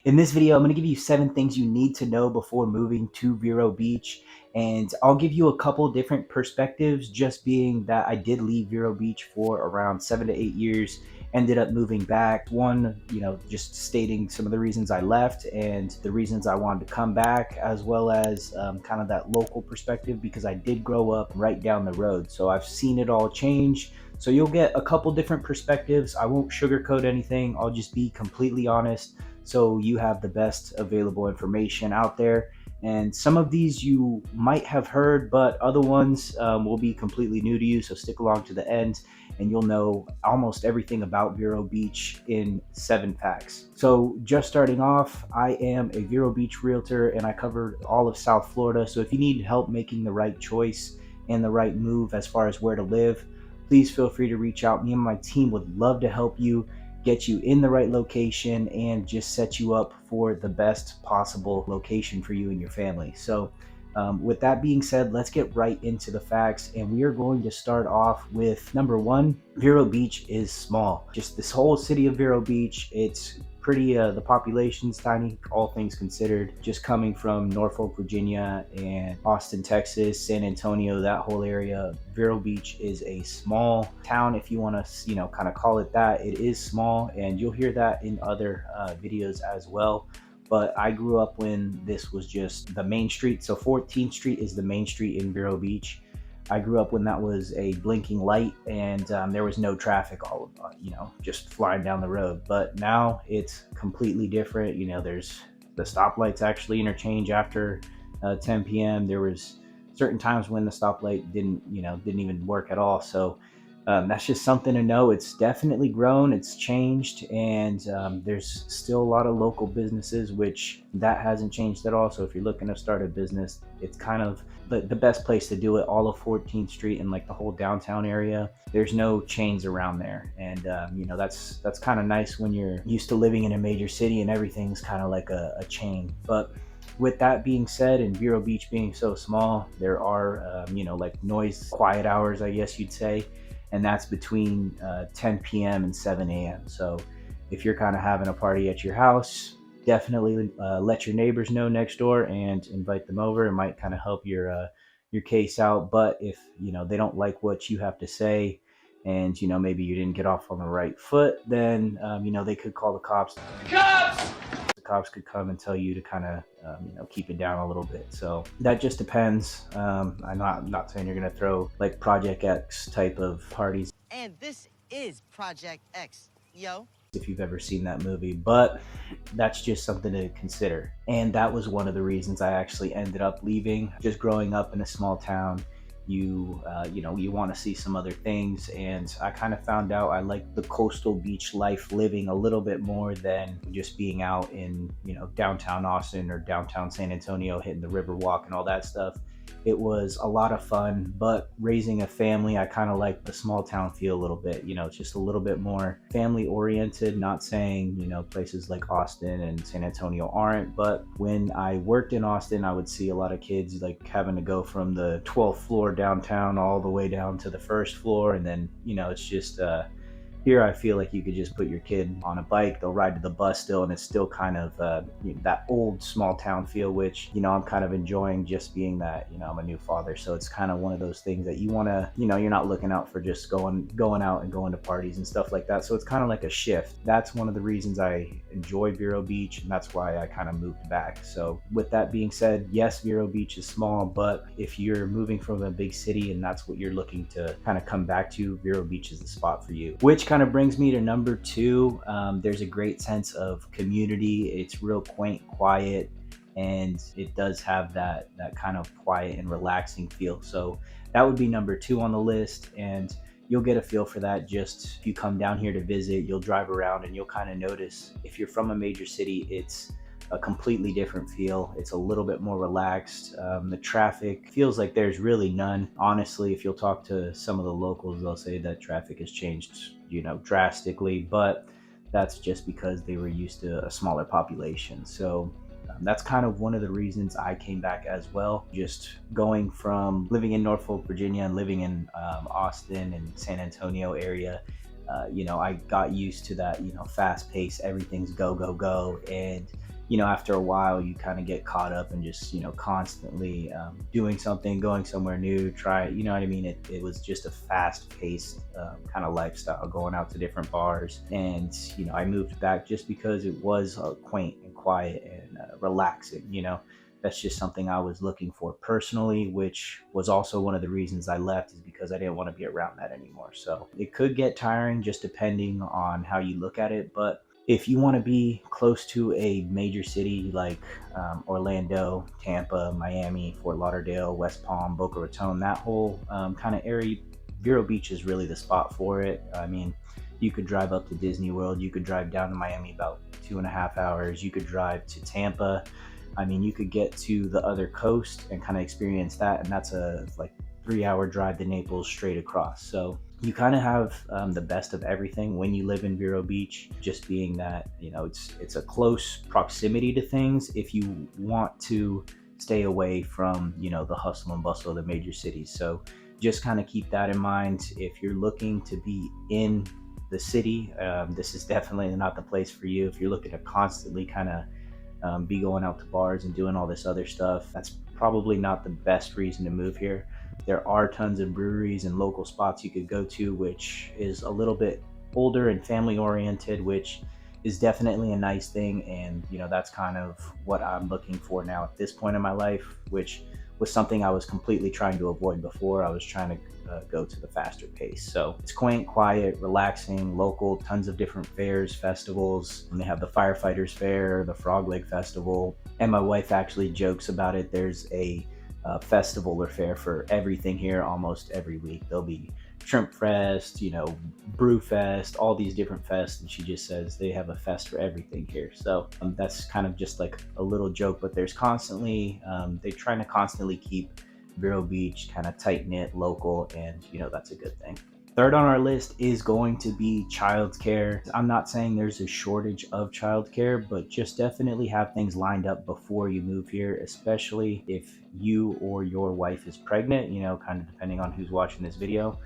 In this video, I'm going to give you 7 things you need to know before moving to Vero Beach. And I'll give you a couple different perspectives, just being that I did leave Vero Beach for around 7 to 8 years, ended up moving back. One, just stating some of the reasons I left and the reasons I wanted to come back, as well as kind of that local perspective, because I did grow up right down the road. So I've seen it all change. So you'll get a couple different perspectives. I won't sugarcoat anything. I'll just be completely honest, so you have the best available information out there. And some of these you might have heard, but other ones will be completely new to you. So stick along to the end and you'll know almost everything about Vero Beach in 7 facts. So just starting off, I am a Vero Beach Realtor and I cover all of South Florida. So if you need help making the right choice and the right move as far as where to live, please feel free to reach out. Me and my team would love to help you get you in the right location and just set you up for the best possible location for you and your family. So with that being said, let's get right into the facts, and we are going to start off with number 1. Vero Beach is small. Just this whole city of Vero Beach, it's pretty the population's tiny, all things considered. Just coming from Norfolk, Virginia, and Austin, Texas, San Antonio, that whole area, Vero Beach is a small town, if you want to kind of call it that. It is small, and you'll hear that in other videos as well. But I grew up when this was just the main street. So 14th Street is the main street in Vero Beach. I grew up when that was a blinking light, and there was no traffic, all just flying down the road. But now it's completely different. There's the stoplights actually interchange after 10 p.m. There was certain times when the stoplight didn't even work at all. So that's just something to know. It's definitely grown, it's changed, and there's still a lot of local businesses, which that hasn't changed at all. So if you're looking to start a business, it's kind of the best place to do it. All of 14th Street and like the whole downtown area, there's no chains around there. And that's kind of nice when you're used to living in a major city and everything's kind of like a chain. But with that being said, and Vero Beach being so small, there are like noise quiet hours, I guess you'd say, and that's between 10 p.m. and 7 a.m. So if you're kind of having a party at your house, definitely let your neighbors know next door and invite them over. It might kind of help your case out. But if they don't like what you have to say, and maybe you didn't get off on the right foot, then they could call the cops. The cops could come and tell you to kind of keep it down a little bit. So that just depends. I'm not saying you're gonna throw like Project X type of parties. And this is Project X, yo. If you've ever seen that movie, but that's just something to consider. And that was one of the reasons I actually ended up leaving. Just growing up in a small town, you want to see some other things, and I kind of found out I like the coastal beach life living a little bit more than just being out in downtown Austin or downtown San Antonio hitting the river walk and all that stuff. It was a lot of fun, but raising a family, I kind of like the small town feel a little bit. It's just a little bit more family oriented. Not saying places like Austin and San Antonio aren't, but when I worked in Austin, I would see a lot of kids like having to go from the 12th floor downtown all the way down to the first floor, and then it's just here I feel like you could just put your kid on a bike, they'll ride to the bus still, and it's still kind of that old small town feel, which I'm kind of enjoying, just being that I'm a new father. So it's kind of one of those things that you want to you're not looking out for just going out and going to parties and stuff like that. So it's kind of like a shift. That's one of the reasons I enjoy Vero Beach, and that's why I kind of moved back. So with that being said, yes, Vero Beach is small, but if you're moving from a big city and that's what you're looking to kind of come back to, Vero Beach is the spot for you. Which kind of brings me to number 2. There's a great sense of community. It's real quaint, quiet, and it does have that kind of quiet and relaxing feel. So that would be number 2 on the list, and you'll get a feel for that just if you come down here to visit. You'll drive around and you'll kind of notice, if you're from a major city, it's a completely different feel. It's a little bit more relaxed. The traffic feels like there's really none. Honestly, if you'll talk to some of the locals, they'll say that traffic has changed, drastically, but that's just because they were used to a smaller population. So that's kind of one of the reasons I came back as well. Just going from living in Norfolk, Virginia, and living in Austin and San Antonio area, I got used to that, fast pace, everything's go, go, go. And after a while, you kind of get caught up in just, constantly doing something, going somewhere new, try, you know what I mean? It was just a fast paced kind of lifestyle, going out to different bars. And, I moved back just because it was quaint and quiet and relaxing, That's just something I was looking for personally, which was also one of the reasons I left, is because I didn't want to be around that anymore. So it could get tiring just depending on how you look at it. But if you want to be close to a major city like Orlando, Tampa, Miami, Fort Lauderdale, West Palm, Boca Raton, that whole kind of area, Vero Beach is really the spot for it. I mean, you could drive up to Disney World, you could drive down to Miami about 2.5 hours, you could drive to Tampa. I mean, you could get to the other coast and kind of experience that, and that's a like 3 hour drive to Naples straight across. So you kind of have the best of everything when you live in Vero Beach, just being that it's a close proximity to things if you want to stay away from the hustle and bustle of the major cities. So just kind of keep that in mind if you're looking to be in the city. This is definitely not the place for you. If you're looking to constantly kind of be going out to bars and doing all this other stuff, that's probably not the best reason to move here. There are tons of breweries and local spots you could go to, which is a little bit older and family oriented, which is definitely a nice thing. And, that's kind of what I'm looking for now at this point in my life, which was something I was completely trying to avoid before. I was trying to go to the faster pace. So it's quaint, quiet, relaxing, local, tons of different fairs, festivals. And they have the Firefighters Fair, the Frog Leg Festival. And my wife actually jokes about it. There's a festival or fair for everything here almost every week. There'll be Shrimp Fest, Brew Fest, all these different fests, and she just says they have a fest for everything here. So that's kind of just like a little joke, but there's constantly they're trying to constantly keep Vero Beach kind of tight knit, local, and that's a good thing. Third on our list is going to be childcare. I'm not saying there's a shortage of childcare, but just definitely have things lined up before you move here, especially if you or your wife is pregnant, kind of depending on who's watching this video.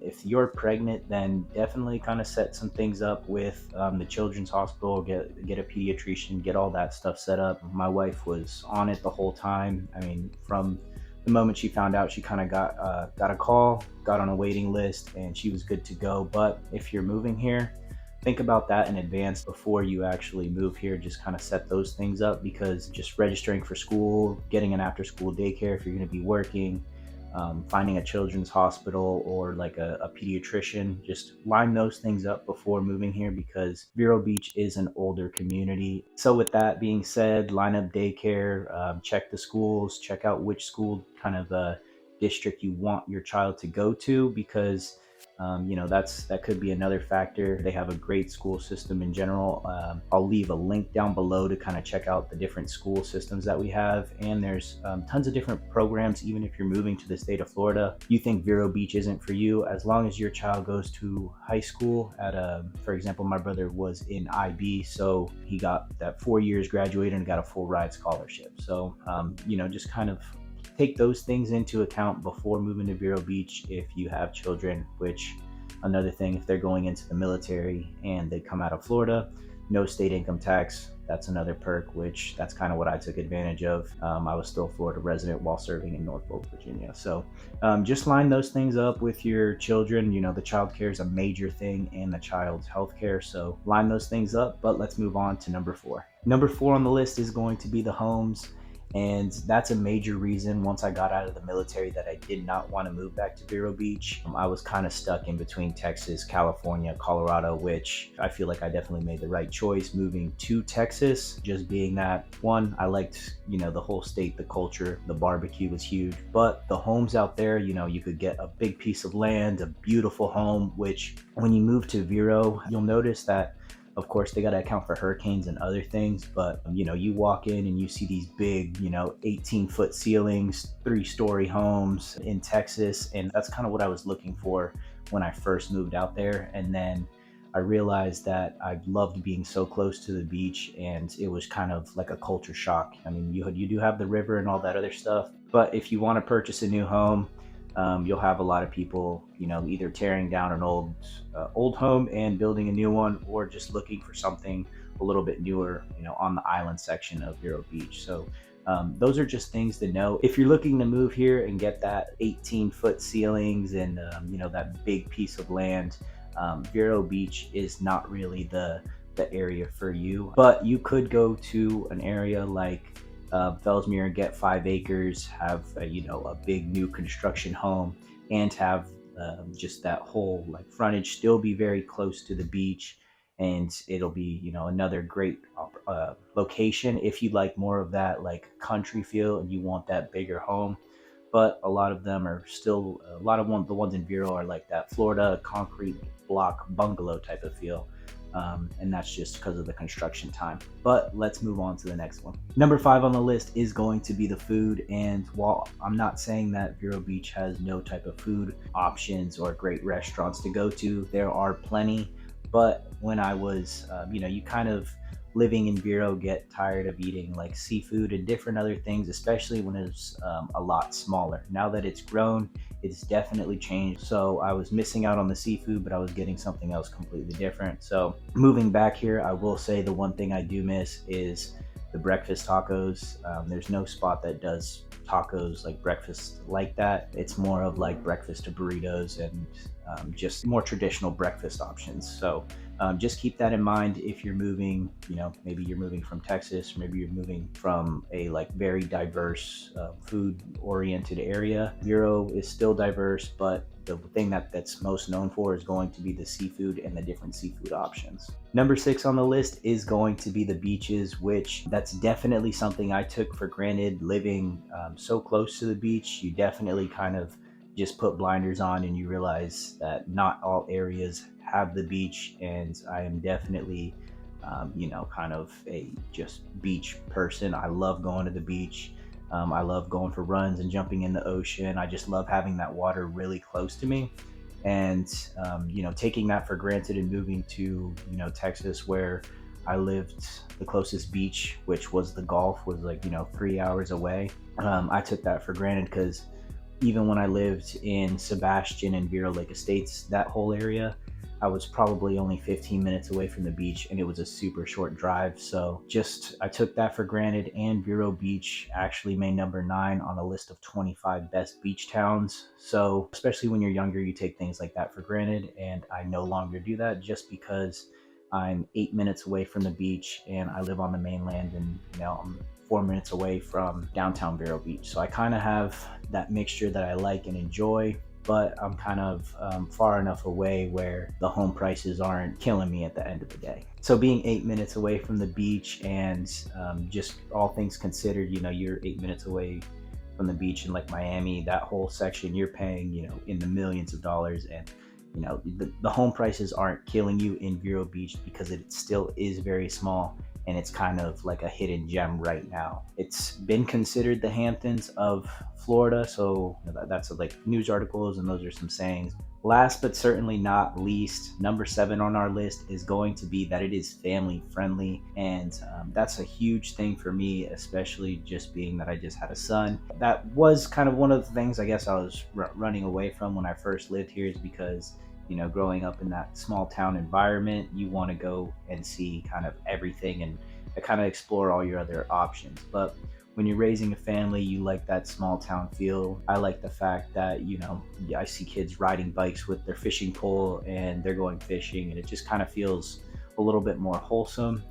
If you're pregnant, then definitely kind of set some things up with the children's hospital, get a pediatrician, get all that stuff set up. My wife was on it the whole time. I mean, from the moment she found out, she kind of got a call, got on a waiting list, and she was good to go. But if you're moving here, think about that in advance before you actually move here. Just kind of set those things up, because just registering for school, getting an after school daycare if you're going to be working, finding a children's hospital or like a pediatrician, just line those things up before moving here, because Vero Beach is an older community. So with that being said, line up daycare, check the schools, check out which school kind of district you want your child to go to, because that could be another factor. They have a great school system in general. I'll leave a link down below to kind of check out the different school systems that we have, and there's tons of different programs. Even if you're moving to the state of Florida, you think Vero Beach isn't for you, as long as your child goes to high school at for example, my brother was in IB, so he got that 4 years, graduated, and got a full ride scholarship. So just kind of take those things into account before moving to Vero Beach if you have children. Which, another thing, if they're going into the military and they come out of Florida, no state income tax. That's another perk, which that's kind of what I took advantage of. I was still a Florida resident while serving in Norfolk, Virginia. So just line those things up with your children. The child care is a major thing, and the child's health care. So line those things up. But let's move on to number 4. Number 4 on the list is going to be the homes. And that's a major reason, once I got out of the military, that I did not want to move back to Vero Beach. I was kind of stuck in between Texas, California, Colorado, which I feel like I definitely made the right choice moving to Texas. Just being that, one, I liked, the whole state, the culture, the barbecue was huge, but the homes out there, you could get a big piece of land, a beautiful home, which when you move to Vero, you'll notice that, of course, they got to account for hurricanes and other things, but you walk in and you see these big 18-foot ceilings, 3-story homes in Texas, and that's kind of what I was looking for when I first moved out there. And then I realized that I loved being so close to the beach, and it was kind of like a culture shock. I mean, you do have the river and all that other stuff, but if you want to purchase a new home, you'll have a lot of people, either tearing down an old home and building a new one, or just looking for something a little bit newer, on the island section of Vero Beach. So those are just things to know. If you're looking to move here and get that 18-foot ceilings and that big piece of land, Vero Beach is not really the area for you. But you could go to an area like Fellsmere and get 5 acres, have a big new construction home, and have just that whole like frontage, still be very close to the beach, and it'll be another great location if you like more of that like country feel and you want that bigger home. But a lot of them are still the ones in Vero are like that Florida concrete block bungalow type of feel. And that's just because of the construction time. But let's move on to the next one. Number 5 on the list is going to be the food. And while I'm not saying that Vero Beach has no type of food options or great restaurants to go to, there are plenty. But when I was, you kind of living in Vero get tired of eating like seafood and different other things, especially when it's a lot smaller. Now that it's grown, it's definitely changed. So I was missing out on the seafood, but I was getting something else completely different. So moving back here, I will say the one thing I do miss is the breakfast tacos. There's no spot that does tacos like breakfast like that. It's more of like breakfast to burritos and just more traditional breakfast options. So just keep that in mind if you're moving, maybe you're moving from Texas, maybe you're moving from a like very diverse food oriented area. Vero is still diverse, but the thing that's most known for is going to be the seafood and the different seafood options. Number 6 on the list is going to be the beaches, which that's definitely something I took for granted living so close to the beach. You definitely kind of just put blinders on and you realize that not all areas have the beach. And I am definitely kind of a just beach person. I love going to the beach. I love going for runs and jumping in the ocean. I just love having that water really close to me. And taking that for granted and moving to Texas, where I lived, the closest beach, which was the Gulf, was like 3 hours away. I took that for granted because even when I lived in Sebastian and Vero Lake Estates, that whole area, I was probably only 15 minutes away from the beach, and it was a super short drive. So I took that for granted. And Vero Beach actually made number 9 on a list of 25 best beach towns. So especially when you're younger, you take things like that for granted. And I no longer do that just because I'm 8 minutes away from the beach and I live on the mainland, and I'm 4 minutes away from downtown Vero Beach. So I kind of have that mixture that I like and enjoy, but I'm kind of far enough away where the home prices aren't killing me at the end of the day. So being 8 minutes away from the beach and just all things considered, you're 8 minutes away from the beach in like Miami, that whole section, you're paying, in the millions of dollars. And the home prices aren't killing you in Vero Beach because it still is very small. And it's kind of like a hidden gem right now. It's been considered the Hamptons of Florida, so that's like news articles, and those are some sayings. Last but certainly not least, number 7 on our list is going to be that it is family friendly, and that's a huge thing for me, especially just being that I just had a son. That was kind of one of the things I guess I was running away from when I first lived here, is because growing up in that small town environment, you want to go and see kind of everything and kind of explore all your other options. But when you're raising a family, you like that small town feel. I like the fact that, I see kids riding bikes with their fishing pole and they're going fishing, and it just kind of feels a little bit more wholesome.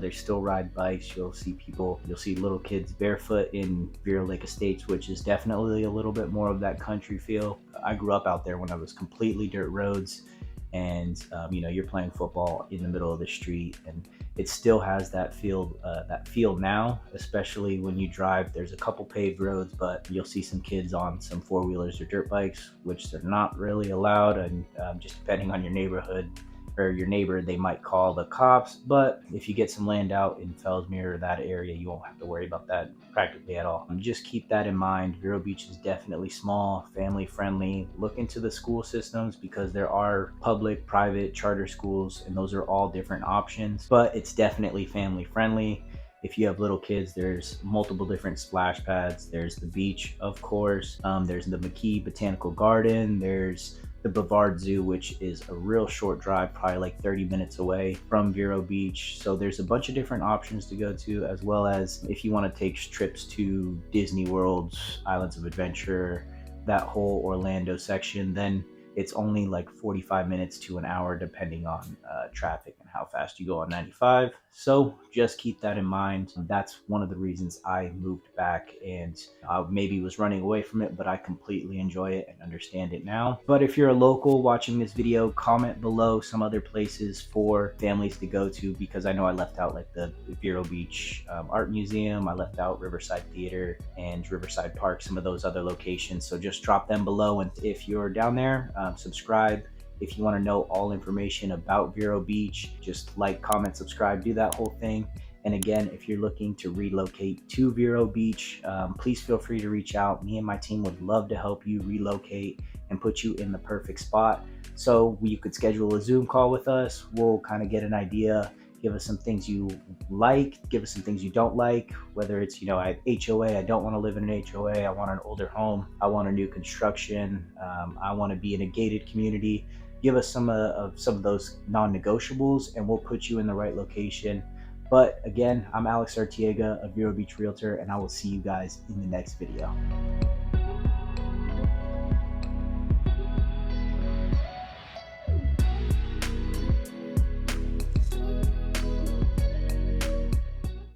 They still ride bikes. You'll see little kids barefoot in Vero Lake Estates, which is definitely a little bit more of that country feel. I grew up out there when I was completely dirt roads, and you're playing football in the middle of the street, and it still has that feel now, especially when you drive. There's a couple paved roads, but you'll see some kids on some 4-wheelers or dirt bikes, which they're not really allowed, and just depending on your neighborhood or your neighbor, they might call the cops. But if you get some land out in Fellsmere or that area, you won't have to worry about that practically at all. Just keep that in mind. Vero Beach is definitely small, family friendly. Look into the school systems, because there are public, private, charter schools, and those are all different options, but it's definitely family friendly. If you have little kids, there's multiple different splash pads. There's the beach, of course. There's the McKee Botanical Garden. There's the Brevard Zoo, which is a real short drive, probably like 30 minutes away from Vero Beach. So there's a bunch of different options to go to, as well as if you want to take trips to Disney World, Islands of Adventure, that whole Orlando section, then it's only like 45 minutes to an hour depending on traffic and how fast you go on 95. So just keep that in mind. That's one of the reasons I moved back, and I maybe was running away from it, but I completely enjoy it and understand it now. But if you're a local watching this video, comment below some other places for families to go to, because I know I left out like the Vero Beach Art Museum, I left out Riverside Theater and Riverside Park, some of those other locations. So just drop them below, and if you're down there, subscribe. If you want to know all information about Vero Beach, just like, comment, subscribe, do that whole thing. And again, if you're looking to relocate to Vero Beach, please feel free to reach out. Me and my team would love to help you relocate and put you in the perfect spot. So you could schedule a Zoom call with us. We'll kind of get an idea, give us some things you like, give us some things you don't like, whether it's, I HOA, I don't want to live in an HOA, I want an older home, I want a new construction, I want to be in a gated community. Give us some of those non-negotiables, and we'll put you in the right location. But again, I'm Alex Arteaga of Vero Beach Realtor, and I will see you guys in the next video.